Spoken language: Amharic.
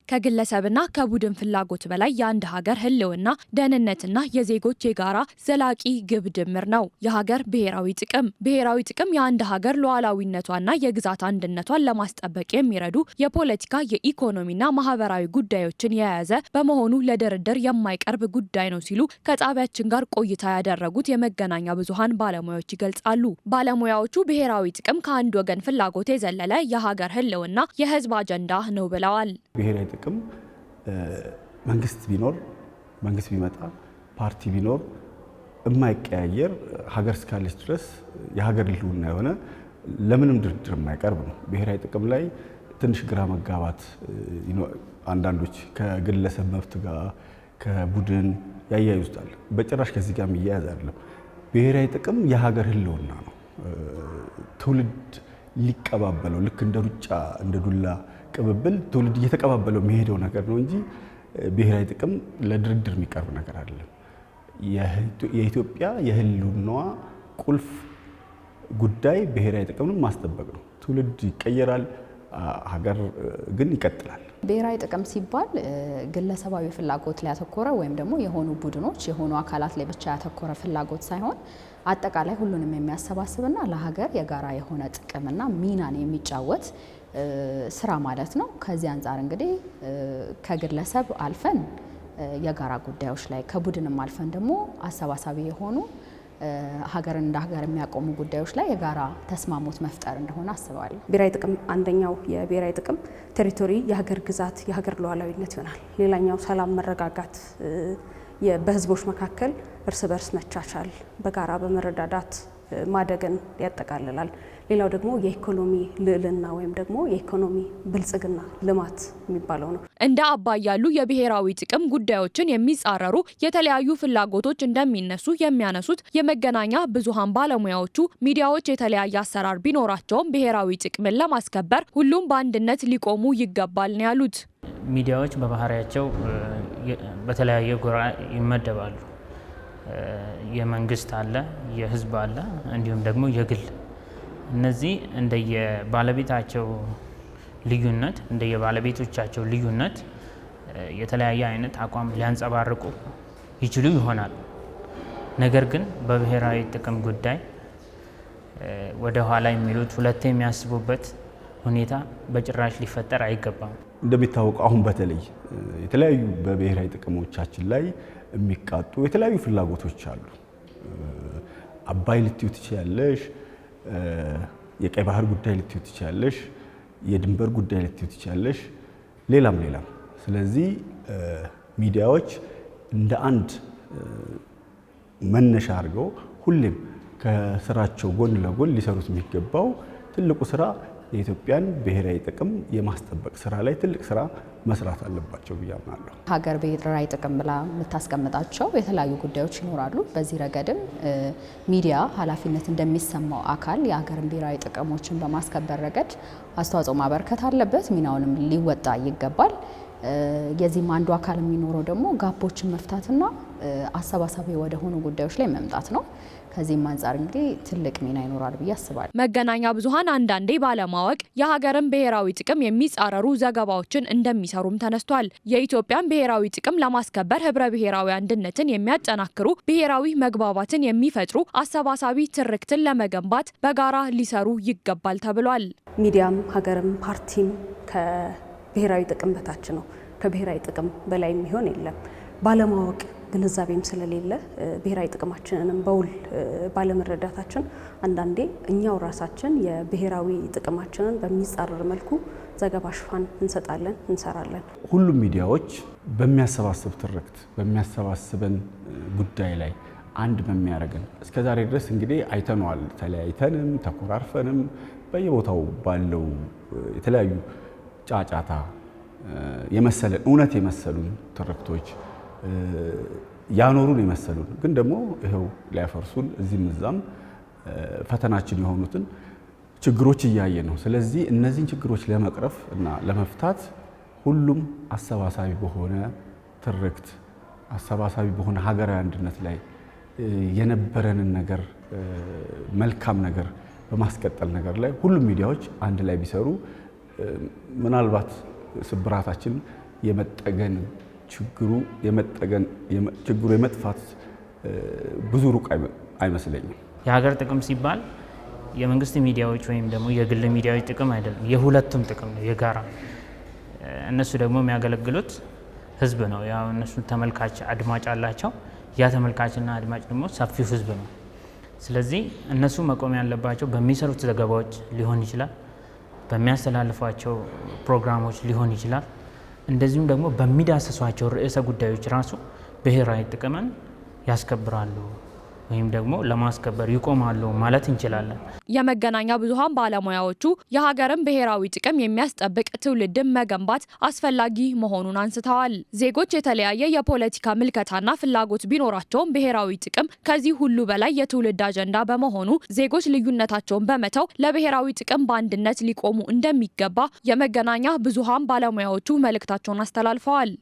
ከግለሰብና ከቡድን ፍላጎት በላይ የአንድ ሀገር ህልውና ደህንነትና የዜጎች የጋራ ዘላቂ ግብ ድምር ነው። የሀገር ብሔራዊ ጥቅም የአንድ ሀገር ሉዓላዊነቷና የግዛት አንድነቷን ለማስጠበቅ የሚረዱ የፖለቲካ የኢኮኖሚና ማህበራዊ ጉዳዮችን የያዘ በመሆኑ ለድርድር የማይቀርብ ጉዳይ ነው ሲሉ ከጣቢያችን ጋር ቆይታ ያደረጉት የመገናኛ ብዙሃን ባለሙያዎች ይገልጻሉ። ባለሙያዎቹ ብሔራዊ ጥቅም ከአንድ ወገን ፍላጎት የዘለለ የሀገር ህልውና የህዝብ አጀንዳ ነው ብለዋል። ብሔራዊ ጥቅም መንግስት ቢመጣ ፓርቲ ቢኖር የማይቀያየር ሀገር እስካለች ድረስ የሀገር ህልውና የሆነ ለምንም ድርድር የማይቀርብ ነው። ብሔራዊ ጥቅም ላይ ትንሽ ግራ መጋባት አንዳንዶች ከግለሰብ መብት ጋር ከቡድን ያያይዙታል። በጭራሽ ከዚህ ጋር የሚያያዝ አይደለም። ብሔራዊ ጥቅም የሀገር ህልውና ነው። ትውልድ ሊቀባበለው ልክ እንደ ሩጫ እንደ ዱላ ቅብብል ትውልድ እየተቀባበለው የሚሄደው ነገር ነው እንጂ ብሔራዊ ጥቅም ለድርድር የሚቀርብ ነገር አይደለም። የኢትዮጵያ የህልውናዋ ቁልፍ ጉዳይ ብሔራዊ ጥቅምን ማስጠበቅ ነው። ትውልድ ይቀየራል፣ ሀገር ግን ይቀጥላል። ብሔራዊ ጥቅም ሲባል ግለሰባዊ ፍላጎት ላይ ያተኮረ ወይም ደግሞ የሆኑ ቡድኖች የሆኑ አካላት ላይ ብቻ ያተኮረ ፍላጎት ሳይሆን አጠቃላይ ሁሉንም የሚያሰባስብና ለሀገር የጋራ የሆነ ጥቅምና ሚናን የሚጫወት ስራ ማለት ነው። ከዚህ አንጻር እንግዲህ ከግለሰብ አልፈን የጋራ ጉዳዮች ላይ ከቡድንም አልፈን ደግሞ አሰባሳቢ የሆኑ ሀገርን እንደ ሀገር የሚያቆሙ ጉዳዮች ላይ የጋራ ተስማሞት መፍጠር እንደሆነ አስባለሁ። ብሔራዊ ጥቅም አንደኛው የብሔራዊ ጥቅም ቴሪቶሪ የሀገር ግዛት የሀገር ሉዓላዊነት ይሆናል። ሌላኛው ሰላም፣ መረጋጋት፣ በህዝቦች መካከል እርስ በርስ መቻቻል፣ በጋራ በመረዳዳት ማደግን ያጠቃልላል። ሌላው ደግሞ የኢኮኖሚ ልዕልና ወይም ደግሞ የኢኮኖሚ ብልጽግና ልማት የሚባለው ነው። እንደ አባይ ያሉ የብሔራዊ ጥቅም ጉዳዮችን የሚጻረሩ የተለያዩ ፍላጎቶች እንደሚነሱ የሚያነሱት የመገናኛ ብዙሃን ባለሙያዎቹ ሚዲያዎች የተለያየ አሰራር ቢኖራቸውም ብሔራዊ ጥቅምን ለማስከበር ሁሉም በአንድነት ሊቆሙ ይገባል ነው ያሉት። ሚዲያዎች በባህሪያቸው በተለያየ ጎራ ይመደባሉ። የመንግስት አለ፣ የህዝብ አለ፣ እንዲሁም ደግሞ የግል። እነዚህ እንደየባለቤታቸው ልዩነት እንደየባለቤቶቻቸው ልዩነት የተለያየ አይነት አቋም ሊያንጸባርቁ ይችሉ ይሆናል። ነገር ግን በብሔራዊ ጥቅም ጉዳይ ወደ ኋላ የሚሉት ሁለቴ የሚያስቡበት ሁኔታ በጭራሽ ሊፈጠር አይገባም። እንደሚታወቀው አሁን በተለይ የተለያዩ በብሔራዊ ጥቅሞቻችን ላይ የሚቃጡ የተለያዩ ፍላጎቶች አሉ። አባይ ልትዩ ትችያለሽ፣ የቀይ ባህር ጉዳይ ልትዩ ትችያለሽ፣ የድንበር ጉዳይ ልትዩ ትችያለሽ፣ ሌላም። ስለዚህ ሚዲያዎች እንደ አንድ መነሻ አድርገው ሁሌም ከስራቸው ጎን ለጎን ሊሰሩት የሚገባው ትልቁ ስራ የኢትዮጵያን ብሔራዊ ጥቅም የማስጠበቅ ስራ ላይ ትልቅ ስራ መስራት አለባቸው ብዬ አምናለሁ። ሀገር ብሔራዊ ጥቅም ብላ የምታስቀምጣቸው የተለያዩ ጉዳዮች ይኖራሉ። በዚህ ረገድም ሚዲያ ኃላፊነት እንደሚሰማው አካል የሀገርን ብሔራዊ ጥቅሞችን በማስከበር ረገድ አስተዋጽኦ ማበርከት አለበት፣ ሚናውንም ሊወጣ ይገባል። የዚህም አንዱ አካል የሚኖረው ደግሞ ጋፖችን መፍታትና አሰባሳቢ ወደ ሆኑ ጉዳዮች ላይ መምጣት ነው። ከዚህም አንጻር እንግዲህ ትልቅ ሚና ይኖራል ብዬ አስባለሁ። መገናኛ ብዙሃን አንዳንዴ ባለማወቅ የሀገርን ብሔራዊ ጥቅም የሚጻረሩ ዘገባዎችን እንደሚሰሩም ተነስቷል። የኢትዮጵያን ብሔራዊ ጥቅም ለማስከበር ህብረ ብሔራዊ አንድነትን የሚያጠናክሩ ብሔራዊ መግባባትን የሚፈጥሩ አሰባሳቢ ትርክትን ለመገንባት በጋራ ሊሰሩ ይገባል ተብሏል። ሚዲያም ሀገርም ፓርቲም ከብሔራዊ ጥቅም በታች ነው። ከብሔራዊ ጥቅም በላይ የሚሆን የለም። ባለማወቅ ግንዛቤም ስለሌለ ብሔራዊ ጥቅማችንንም በውል ባለመረዳታችን አንዳንዴ እኛው ራሳችን የብሔራዊ ጥቅማችንን በሚጻረር መልኩ ዘገባ ሽፋን እንሰራለን። ሁሉም ሚዲያዎች በሚያሰባስብ ትርክት በሚያሰባስበን ጉዳይ ላይ አንድ በሚያደርገን እስከዛሬ ድረስ እንግዲህ አይተነዋል። ተለያይተንም ተኮራርፈንም በየቦታው ባለው የተለያዩ ጫጫታ የመሰለን እውነት የመሰሉን ትርክቶች ያኖሩን የመሰሉን ግን ደግሞ ይሄው ሊያፈርሱን እዚህም እዛም ፈተናችን የሆኑትን ችግሮች እያየ ነው። ስለዚህ እነዚህን ችግሮች ለመቅረፍ እና ለመፍታት ሁሉም አሰባሳቢ በሆነ ትርክት አሰባሳቢ በሆነ ሀገራዊ አንድነት ላይ የነበረንን ነገር መልካም ነገር በማስቀጠል ነገር ላይ ሁሉም ሚዲያዎች አንድ ላይ ቢሰሩ ምናልባት ስብራታችን የመጠገን ችግሩ የመጥፋት ብዙ ሩቅ አይመስለኝም። የሀገር ጥቅም ሲባል የመንግስት ሚዲያዎች ወይም ደግሞ የግል ሚዲያዎች ጥቅም አይደለም፣ የሁለቱም ጥቅም ነው፣ የጋራ። እነሱ ደግሞ የሚያገለግሉት ህዝብ ነው። ያው እነሱ ተመልካች አድማጭ አላቸው። ያ ተመልካችና አድማጭ ደግሞ ሰፊው ህዝብ ነው። ስለዚህ እነሱ መቆም ያለባቸው በሚሰሩት ዘገባዎች ሊሆን ይችላል፣ በሚያስተላልፏቸው ፕሮግራሞች ሊሆን ይችላል፣ እንደዚሁም ደግሞ በሚዳሰሷቸው ርዕሰ ጉዳዮች ራሱ ብሔራዊ ጥቅምን ያስከብራሉ ወይም ደግሞ ለማስከበር ይቆማሉ ማለት እንችላለን። የመገናኛ ብዙሃን ባለሙያዎቹ የሀገርን ብሔራዊ ጥቅም የሚያስጠብቅ ትውልድን መገንባት አስፈላጊ መሆኑን አንስተዋል። ዜጎች የተለያየ የፖለቲካ ምልከታና ፍላጎት ቢኖራቸውም ብሔራዊ ጥቅም ከዚህ ሁሉ በላይ የትውልድ አጀንዳ በመሆኑ ዜጎች ልዩነታቸውን በመተው ለብሔራዊ ጥቅም በአንድነት ሊቆሙ እንደሚገባ የመገናኛ ብዙሃን ባለሙያዎቹ መልእክታቸውን አስተላልፈዋል።